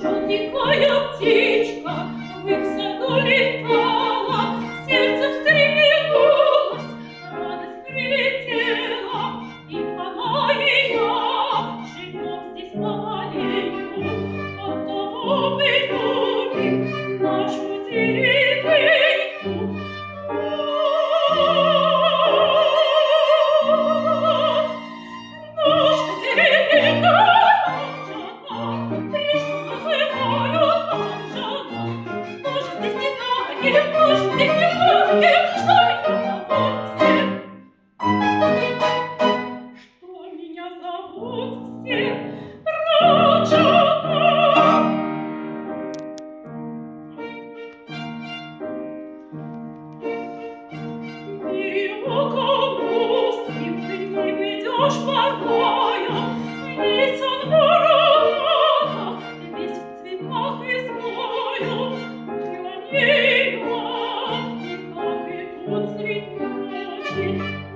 Жовтенькая птичка в их саду летала, сердце встрепенулось, радость прилетела, и она и я живем здесь маленьку, оттого мы любим нашу деревеньку. Наша деревенька. Весь он в воротах, весь в цветах и злою, я не как и тут средь ночи.